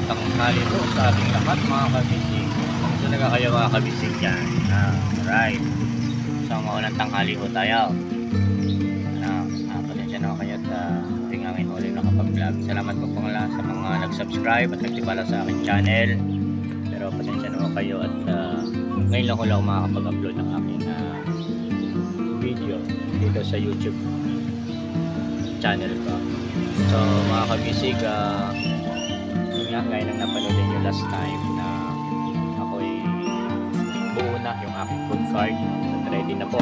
tanghali po sa ating lahat mga kabisig. Kung talaga kayo mga kabisig yan. Alright. So maulang tanghali po tayo. Pasensya na kayo at tingangin ulit nakapag-vlog. Salamat po pala sa mga nag-subscribe at nagtibala sa aking channel. Pero pasensya na kayo at ngayon lang ko lang makakapag-upload ng aking video dito sa YouTube channel ko. So mga kabisig, gaya ng napanood nyo last time na ako'y buo na yung aking food cart at ready na po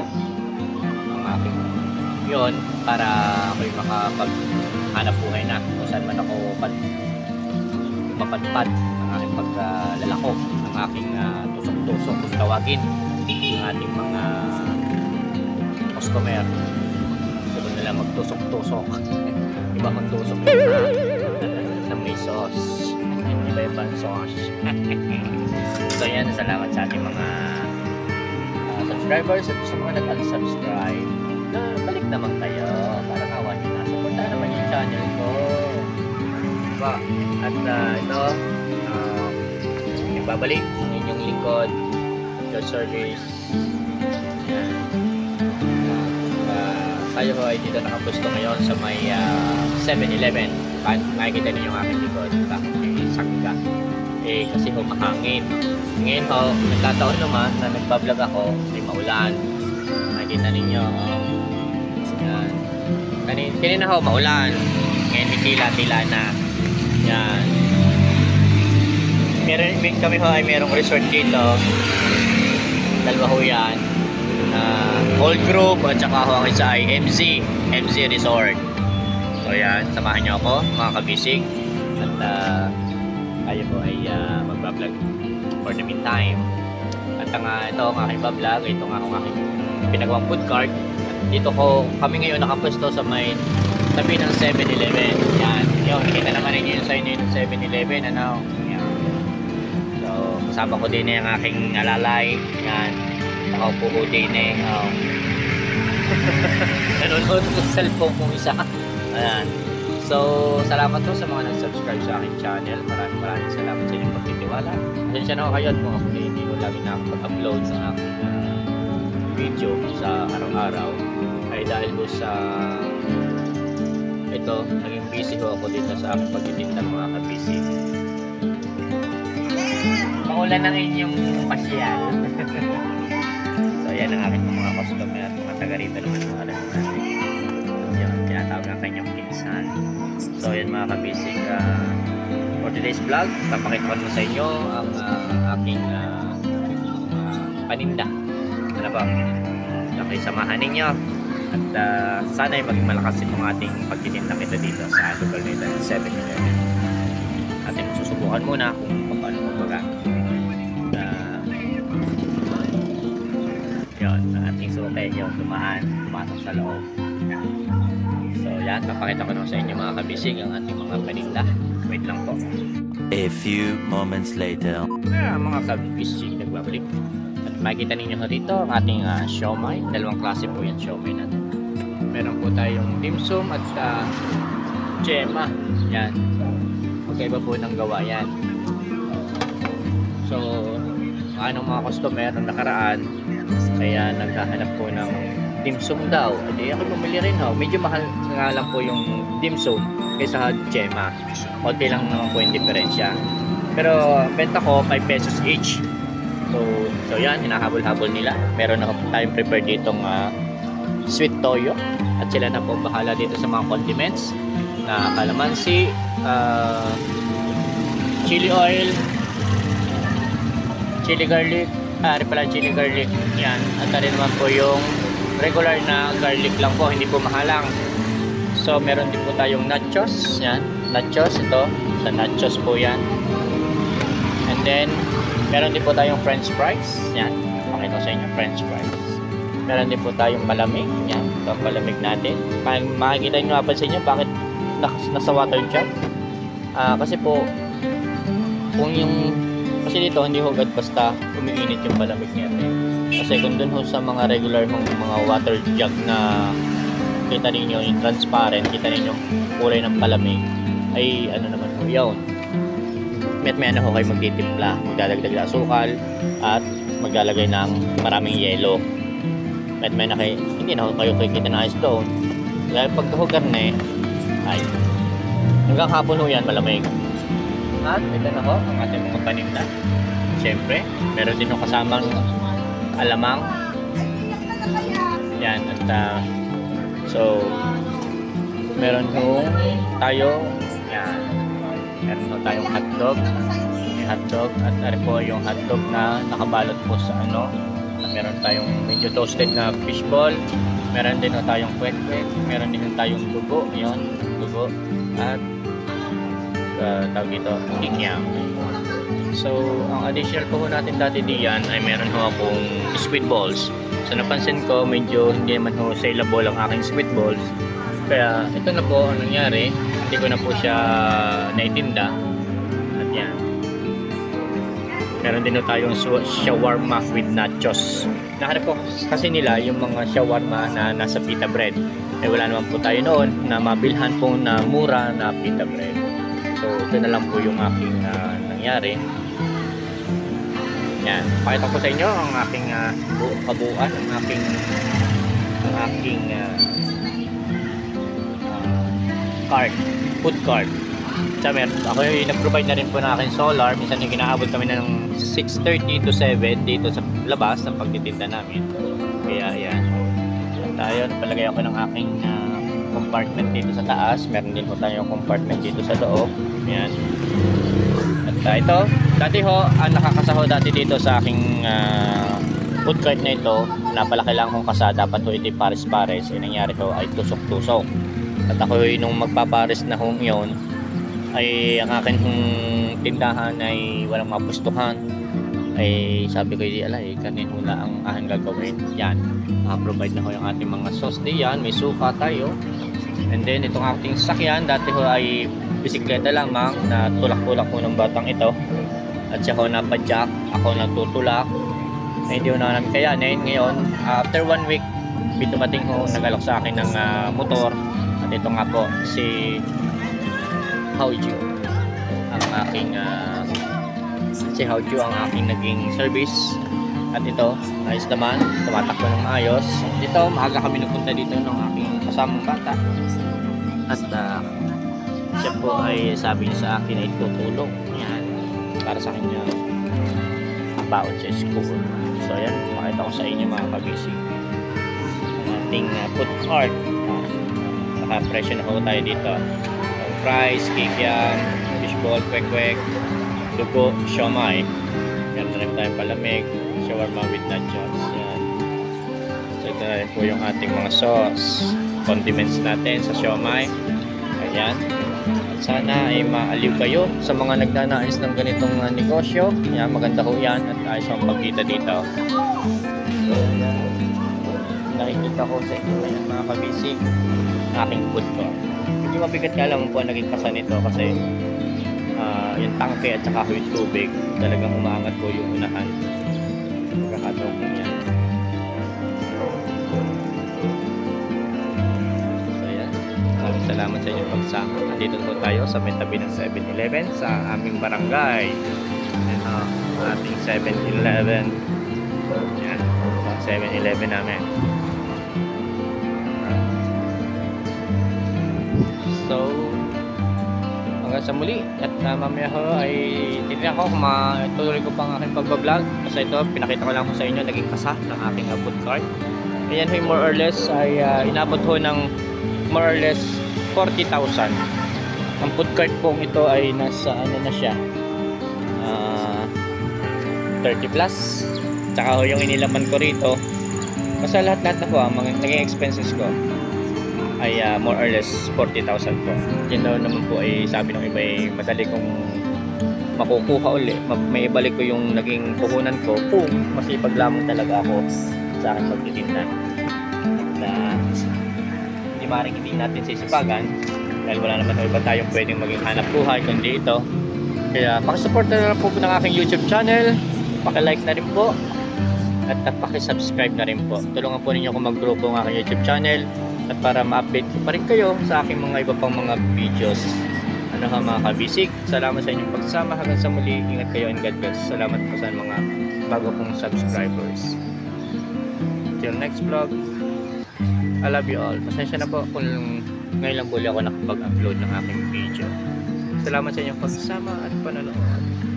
ang aking yun para ako'y makapaghanap buhay na kung saan man ako mapadpad ng aking paglalako ng aking tusok-tusok kung tawagin ng ating mga customer. Gusto nila magtusok-tusok iba magtusok na may sauce, iba-ibang sauce. So yan, salamat sa ating mga subscribers at sa mga nag-unsubscribe na balik naman kayo para kawan nyo na supportan naman yung channel ko, diba? At ito nagbabalik ang inyong lingkod, your service. Yan. Tayo ko ay dito nakapusto ngayon sa may 7-Eleven. Makikita niyo yung aking likod. Bakit may sangga? Kasi ho mahangin. Ngayon ho, nagkataon naman na nagbablog ako, may maulan. Makikita ninyo. Yan. Kanina ho, maulan. Ngayon may tila-tila na. Yan. Kami ho ay merong resort dito. Dalawa ho yan. Old Group at saka ho ang isa ay MZ Resort. So yan, samahan nyo ako mga kabisig at tayo po ay magbablog for the meantime. At ito ang aking bablog, ito nga ang aking pinagawang food cart. Dito ko kami ngayon nakapwesto sa may tabi ng 7-Eleven. Yan, yun, kita naman ninyo yung sign ng 7-Eleven. Ano? Yan. So kasama ko din yung aking alalay. Yan, nakaupo ko din nanonood ko sa cellphone kong isa. Ayan. So, salamat po sa mga nag-subscribe sa aking channel. Maraming salamat sa inyong pagtitiwala. Pasensya na kayo at kung ako hindi ko lagi nakapag-upload sa aking video sa araw-araw ay dahil po sa ito, naging busy ho ako dito sa aking pagtitinda mga kabisi. Maulan ng inyong pasyal. So, yan ang aking mga customer at mga taga rito naman mga alam natin. Yan, tinatawag ang kanyang pinsan. So, yan mga kabisig. For today's vlog, papakita ko sa inyo ang aking paninda. Ano ba? Okay, samahan ninyo. At sana ay maging malakas itong ating pagtitinda kita dito sa lugar nito, 7-Eleven. Ating susubukan muna kung paano magbaga. Yun, ating sukay yun, pumasok sa loob. So yan, papakita ko naman sa inyo mga kabisig ang ating mga paninda. Wait lang po. A few moments later. Mga kabisig, nagbabalik. At makikita ninyo rito ang ating siomai. Dalawang klase po yan siomai natin. Meron po tayong dimsum at tiyema. Yan, magkaiba po ng gawa yan. So anong mga customer ng nakaraan kaya naghahanap po ng dimsum daw. At ako bumili rin ho. Medyo mahal nga lang po yung dimsum kaysa tiyema. Konti lang naman po yung diferensya. Pero benta ko 5 pesos each. So yan, hinahabol-habol nila. Meron na tayong prepared ditong sweet toyo. At sila na po bahala dito sa mga condiments na calamansi, chili oil, chili garlic, chili garlic, yan. At rin naman po yung regular na garlic lang po, hindi po mahalang. So meron din po tayong nachos, yan, nachos, ito, sa nachos po yan. And then meron din po tayong french fries, yan, pakita ko sa inyo french fries. Meron din po tayong malamig, yan, ito ang malamig natin. Makikita nyo napansin nyo bakit nasa water jug. Kasi po kung yung kasi dito hindi hugad basta umiinit yung malamig niya. Kasi kung dun ho sa mga regular mga water jug na kita ninyo yung transparent, kita ninyo kulay ng palamig ay ano naman po yun, met-maya na ho kayo magtitimpla. Magdadagdag na asukal at maglalagay ng maraming yelo. Met-maya na kayo, hindi na ho kayo kikita na ayos doon. Dahil pagkahugar na ay hanggang hapon ho yan malamig. At ito na ho ang ating mga paninda. Siyempre, meron din ho kasamang alamang. Yan, at so meron ho tayo, yan, meron ho tayong hotdog. May hotdog at ano po yung hotdog na nakabalot po sa ano. Meron tayong medyo toasted na fishball. Meron din ho tayong kwek-kwek. Meron din ho tayong dugo, yun, dugo. At tawag ito, kikiam. So, ang additional po natin dati diyan ay meron ho akong squid balls. So, napansin ko medyo hindi naman ho saleable ang aking squid balls. Kaya, ito na po ang nangyari. Hindi ko na po siya naitinda. At yan. Meron din ho tayong shawarma with nachos. Nahanap po kasi nila yung mga shawarma na nasa pita bread. Eh, wala naman po tayo noon na mabilhan po na mura na pita bread. So, ito na lang po yung aking nangyari. Yan. Pakita ko sa inyo ang aking kabuuan, ang aking card, food card. Sabi, ako yung nag-provide na rin po ng aking solar. Minsan yung kinaabot kami na ng 6:30 to 7 dito sa labas ng pagtitinda namin. Kaya yan. Tayo, napalagay ako ng aking compartment dito sa taas. Meron din po tayong compartment dito sa loob. Yan. At ito, dati ho, nakakasaho dati dito sa aking food cart na ito. Napalaki lang kong kasa. Dapat ho ito pares-pares. Yung nangyari ho ay tusok-tusok. At ako nung magpapares na hong yun, ay ang akin tindahan ay walang mapustuhan. Ay sabi ko, di alay, kanin hula ang aking gagawin. Yan, provide na ho yung ating mga sauce diyan. May suka tayo. And then itong ating sakyan, dati ho ay bisikleta lamang na tulak-tulak ko ng batang ito. At siya ho napadyak, ako natutulak. Na hindi ho na namin kayanin. Ngayon, after 1 week, dumating ho, nagalok sa akin ng motor. At ito nga po, si Haoju ang aking si Haoju ang aking naging service. At ito, ayos naman, tumatakbo ng maayos. Dito, maaga kami nagpunta dito ng aking kasamang bata. At siya po ay sabi niya sa akin ay tutulong. Yan, para sa kanya baon sa school. So yan, makita ko sa inyo mga kabisig ang ating food cart. Naka-presyo na ho tayo dito. Fries, kikiam, fishball, kwek-kwek, dugo, siomai. Meron na rin tayong palamig, shawarma with nachos. Yan. So ito na rin po yung ating mga sauce, condiments natin sa siomai. Ayan. At sana ay maaliw kayo sa mga nagnanais ng ganitong negosyo. Yan, maganda ho yan at ayos ang pagkita dito. So, nakikita ko sa inyo yan mga kabisig, aking food ko. Yung mabigat nga lang po ang naging kasa nito kasi yung tangke at saka yung tubig talagang umaangat po yung unahan. Pagkakataon po yan. So yan, maraming salamat sa inyong pagsama. Nandito po tayo sa may tabi ng 7-Eleven sa aming barangay. Yan ang ating 7-Eleven. Yan, 7-Eleven namin. So, hanggang sa muli at mamaya ho ay tinitin ako kung matuloy ko pang aking pagbablog. Kasi ito, pinakita ko lang ko sa inyo naging kasa ng aking food cart. Ayan ho, more or less ay inabot ho ng more or less 40,000. Ang food cart pong ito ay nasa ano na siya 30 plus. Tsaka ho yung inilaman ko rito. Basta lahat-lahat na po mga naging expenses ko ay more or less 40,000 po. Yun daw naman po ay sabi ng iba ay madali kong makukuha ulit. May ibalik ko yung naging puhunan ko kung masipag lamang talaga ako sa aking pagtitinda. At hindi maaaring hindi natin sisipagan dahil wala naman iba tayong pwedeng maging hanap buhay kundi ito. Kaya pakisupport na lang po ng aking YouTube channel. Pakilike na rin po at pakisubscribe na rin po. Tulungan po ninyo ako mag-grow po ng aking YouTube channel at para ma-update ko pa rin kayo sa aking mga iba pang mga videos. At Ano ka mga kabisig, salamat sa inyong pagsama. Hanggang sa muli, ingat kayo and God bless. Salamat po sa mga bago kong subscribers. Till next vlog, I love you all. Pasensya na po kung ngayon lang po ako nakapag-upload ng aking video. Salamat sa inyong pagsama at panonood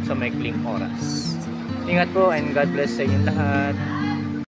sa maikling oras. Ingat po and God bless sa inyong lahat.